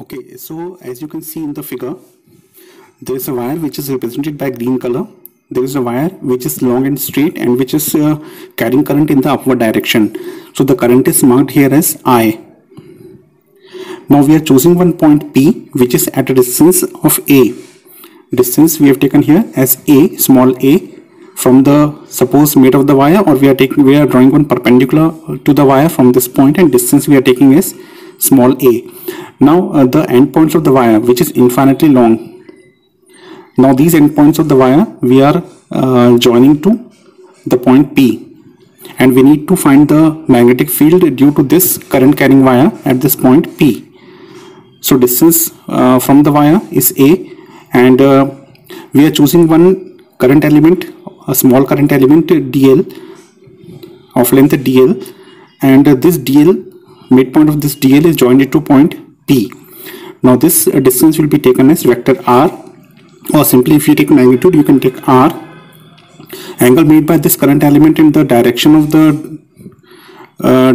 Okay, so as you can see in the figure, there is a wire which is represented by green color. There is a wire which is long and straight and which is carrying current in the upward direction. So the current is marked here as I. Now we are choosing one point P which is at a distance of A. Distance we have taken here as A, small a, from the suppose mid of the wire, or we are drawing one perpendicular to the wire from this point, and distance we are taking as small a. Now the end points of the wire which is infinitely long. Now these end points of the wire we are joining to the point P, and we need to find the magnetic field due to this current carrying wire at this point P. So distance from the wire is A, and we are choosing one current element, a small current element dl of length dl, and this dl, midpoint of this dl is joined to point P. Now this distance will be taken as vector r, or simply if you take magnitude you can take r. Angle made by this current element in the direction of the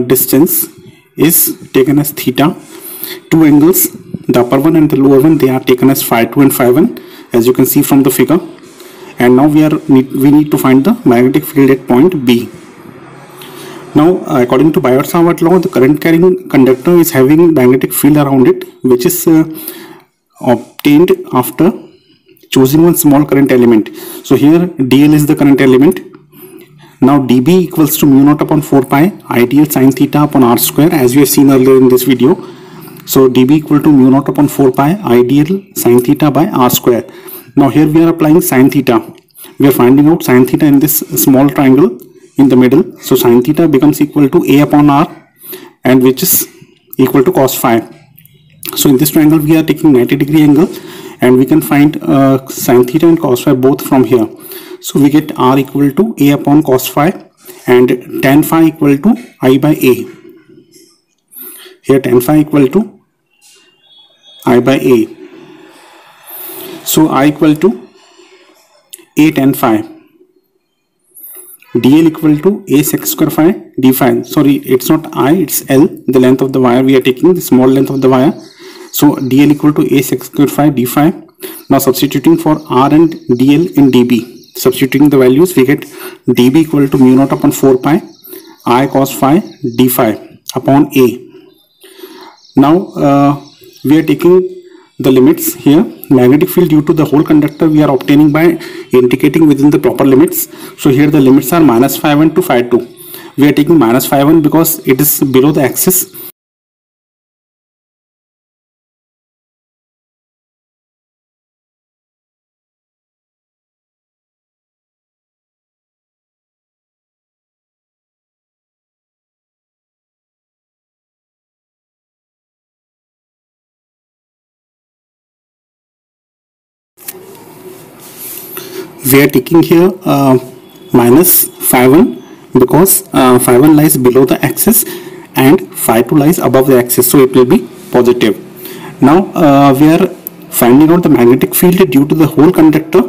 distance is taken as theta. Two angles, the upper one and the lower one, they are taken as phi 2 and phi 1, as you can see from the figure. And now we need to find the magnetic field at point B. Now according to Biot-Savart law, the current carrying conductor is having magnetic field around it, which is obtained after choosing one small current element. So here dl is the current element. Now dB equals to mu naught upon 4 pi ideal sine theta upon r square, as we have seen earlier in this video. So dB equal to mu naught upon 4 pi ideal sine theta by r square. Now here we are applying sine theta. We are finding out sine theta in this small triangle in the middle. So sine theta becomes equal to a upon r, and which is equal to cos phi. So in this triangle we are taking 90-degree angle, and we can find sine theta and cos phi both from here. So we get r equal to a upon cos phi, and tan phi equal to I by a. Here tan phi equal to I by a. So I equal to a tan phi. dl equal to a sec square phi d phi. Sorry, it's not I, it's L, the length of the wire we are taking, the small length of the wire. So dl equal to a sec square phi d phi. Now substituting for r and dl in dB, substituting the values, we get dB equal to mu naught upon 4 pi I cos phi d phi upon a. Now we are taking the limits here. Magnetic field due to the whole conductor we are obtaining by indicating within the proper limits. So here the limits are minus phi 1 to phi 2. We are taking minus phi 1 because it is below the axis. We are taking here minus phi 1 because phi 1 lies below the axis and phi 2 lies above the axis, so it will be positive. Now we are finding out the magnetic field due to the whole conductor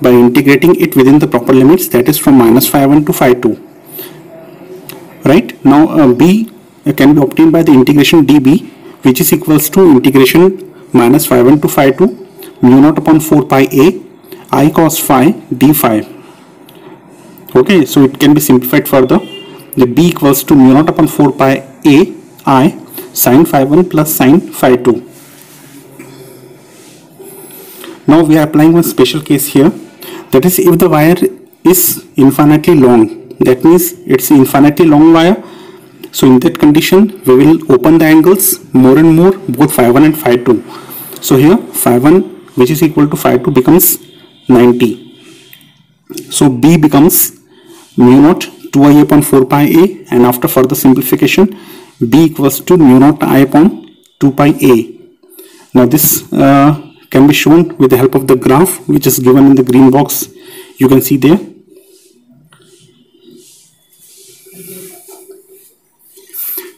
by integrating it within the proper limits, that is from minus phi 1 to phi 2. Right, now B can be obtained by the integration dB, which is equals to integration minus phi 1 to phi 2 mu naught upon 4 pi a I cos phi d phi. Okay, so it can be simplified further. The B equals to mu naught upon 4 pi a I sin phi 1 plus sin phi 2. Now we are applying one special case here, that is if the wire is infinitely long, that means it's infinitely long wire. So in that condition we will open the angles more and more, both phi 1 and phi 2. So here phi 1 which is equal to phi 2 becomes 90. So B becomes mu naught 2I upon 4 pi a, and after further simplification B equals to mu naught I upon 2 pi a. Now this can be shown with the help of the graph which is given in the green box. You can see there.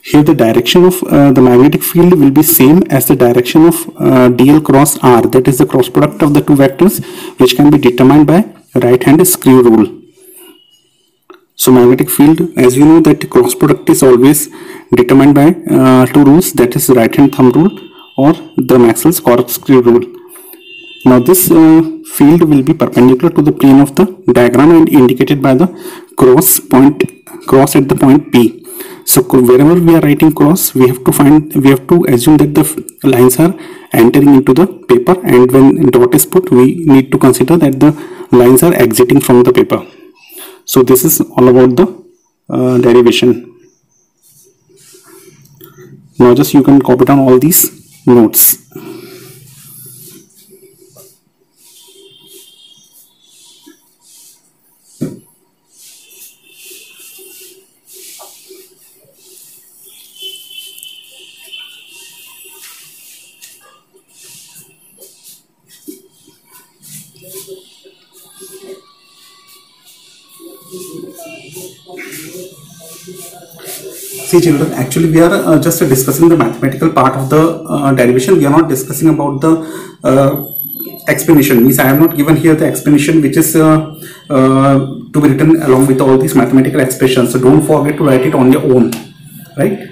Here the direction of the magnetic field will be same as the direction of dl cross r, that is the cross product of the two vectors, which can be determined by right hand screw rule. So magnetic field, as you know that cross product is always determined by two rules, that is right hand thumb rule or the Maxwell's corkscrew rule. Now this field will be perpendicular to the plane of the diagram and indicated by the cross at the point P. So wherever we are writing cross, we have to assume that the lines are entering into the paper, and when dot is put, we need to consider that the lines are exiting from the paper. So this is all about the derivation. Now just you can copy down all these notes. See children, actually we are just discussing the mathematical part of the derivation. We are not discussing about the explanation. Means I have not given here the explanation which is to be written along with all these mathematical expressions. So don't forget to write it on your own, right?